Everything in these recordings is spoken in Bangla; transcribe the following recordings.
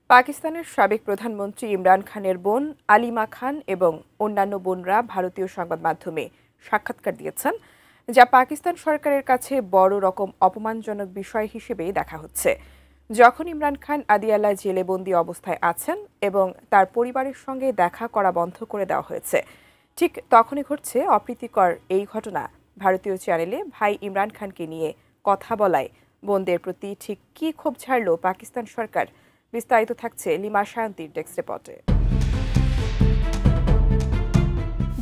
পাকিস্তানের সাবেক প্রধানমন্ত্রী ইমরান খানের বোন আলিমা খান এবং অন্যান্য বোনরা ভারতীয় সংবাদ মাধ্যমে সাক্ষাৎকার দিয়েছেন, যা পাকিস্তান সরকারের কাছে বড় রকম অপমানজনক বিষয় হিসেবে দেখা হচ্ছে। যখন ইমরান খান আদিয়ালা জেলে বন্দী অবস্থায় আছেন এবং তার পরিবারের সঙ্গে দেখা করা বন্ধ করে দেওয়া হয়েছে, ঠিক তখনই ঘটছে অপ্রীতিকর এই ঘটনা। ভারতীয় চ্যানেলে ভাই ইমরান খানকে নিয়ে কথা বলায় বোনদের প্রতি ঠিক কী ক্ষোভ ঝাড়ল পাকিস্তান সরকার? বিস্তারিত থাকছে লিমা সায়ন্তীর ডেস্ক রিপোর্টে।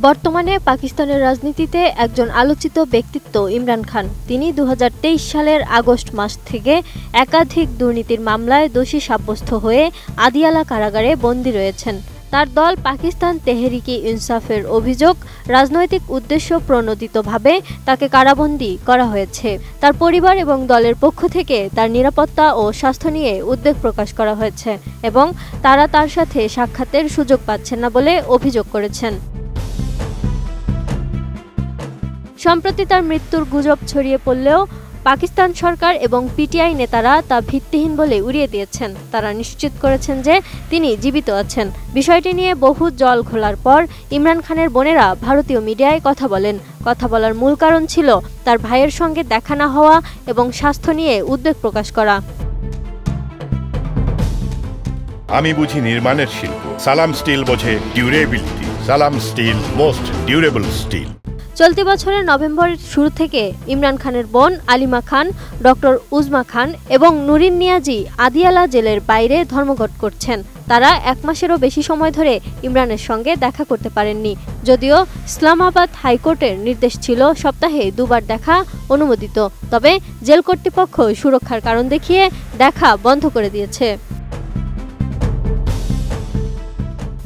বর্তমানে পাকিস্তানের রাজনীতিতে একজন আলোচিত ব্যক্তিত্ব ইমরান খান। তিনি 2023 সালের আগস্ট মাস থেকে একাধিক দুর্নীতির মামলায় দোষী সাব্যস্ত হয়ে আদিয়ালা কারাগারে বন্দী রয়েছেন। তার দল পাকিস্তান তেহরিকি ইনসাফের অভিযোগ, রাজনৈতিক উদ্দেশ্য প্রণোদিতভাবে তাকে কারাবন্দী করা হয়েছে। তার পরিবার এবং দলের পক্ষ থেকে তার নিরাপত্তা ও স্বাস্থ্য নিয়ে উদ্বেগ প্রকাশ করা হয়েছে এবং তারা তার সাথে সাক্ষাতের সুযোগ পাচ্ছেন না বলে অভিযোগ করেছেন। সম্প্রতি তার মৃত্যুর গুজব ছড়িয়ে পড়লেও পাকিস্তান সরকার এবং পিটিআই নেতারা তা ভিত্তিহীন বলে উড়িয়ে দিয়েছেন। তারা নিশ্চিত করেছেন যে তিনি জীবিত আছেন। বিষয়টি নিয়ে বহু জল ঘোলার পর ইমরান খানের বোনেরা ভারতীয় মিডিয়ায় কথা বলেন। কথা বলার মূল কারণ ছিল তার ভাইয়ের সঙ্গে দেখা না হওয়া এবং স্বাস্থ্য নিয়ে উদ্বেগ প্রকাশ করা। আমি বুঝি নির্মাণের শিল্প, সালাম স্টিল বোঝে ডিউরেবিলিটি। সালাম স্টিল, মোস্ট ডিউরেবল স্টিল। চলতি বছরের নভেম্বরের শুরু থেকে ইমরান খানের বোন আলিমা খান, ডক্টর উজমা খান এবং নুরিন নিয়াজি আদিয়ালা জেলের বাইরে ধর্মঘট করছেন। তারা 1 মাসেরও বেশি সময় ধরে ইমরানের সঙ্গে দেখা করতে পারেননি, যদিও ইসলামাবাদ হাইকোর্টের নির্দেশ ছিল সপ্তাহে 2 বার দেখা অনুমোদিত। তবে জেল কর্তৃপক্ষ সুরক্ষার কারণ দেখিয়ে দেখা বন্ধ করে দিয়েছে।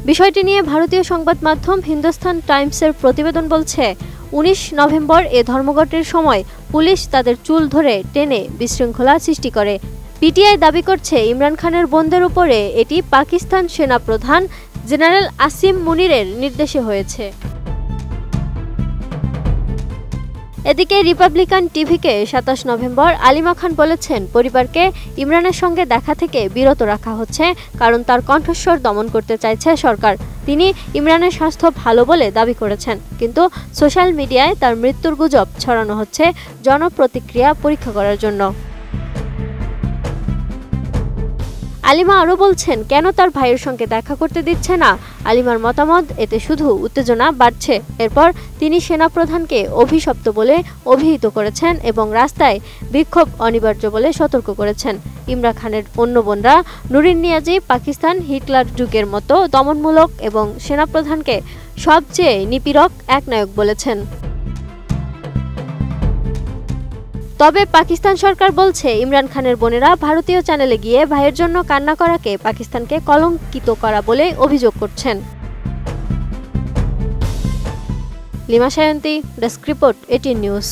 বিষয়টি নিয়ে ভারতীয় সংবাদ মাধ্যম হিন্দুস্তান টাইমসের প্রতিবেদন বলছে, 19 নভেম্বর এ ধর্মঘটের সময় পুলিশ তাদের চুল ধরে টেনে বিশৃঙ্খলা সৃষ্টি করে। পিটিআই দাবি করছে ইমরান খানের বোনদের উপরে এটি পাকিস্তান সেনা প্রধান জেনারেল আসিম মুনিরের নির্দেশে হয়েছে। এদিকে রিপাবলিকান টিভিকে 27 নভেম্বর আলিমা খান বলেছেন, পরিবারকে ইমরানের সঙ্গে দেখা থেকে বিরত রাখা হচ্ছে কারণ তার কণ্ঠস্বর দমন করতে চাইছে সরকার। তিনি ইমরানের স্বাস্থ্য ভালো বলে দাবি করেছেন, কিন্তু সোশ্যাল মিডিয়ায় তার মৃত্যুর গুজব ছড়ানো হচ্ছে জনপ্রতিক্রিয়া পরীক্ষা করার জন্য। আলিমা আরও বলছেন, কেন তার ভাইয়ের সঙ্গে দেখা করতে দিচ্ছে না? আলিমার মতামত, এতে শুধু উত্তেজনা বাড়ছে। এরপর তিনি সেনাপ্রধানকে অভিশপ্ত বলে অভিহিত করেছেন এবং রাস্তায় বিক্ষোভ অনিবার্য বলে সতর্ক করেছেন। ইমরান খানের অন্য বোনরা নুরিন নিয়াজি পাকিস্তান হিটলার যুগের মতো দমনমূলক এবং সেনাপ্রধানকে সবচেয়ে নিপীড়ক একনায়ক বলেছেন। তবে পাকিস্তান সরকার বলছে, ইমরান খানের বোনেরা ভারতীয় চ্যানেলে গিয়ে ভাইয়ের জন্য কান্না করাকে পাকিস্তানকে কলঙ্কিত করা বলে অভিযোগ করছেন। Lima Sayanti, desk report, 18 news.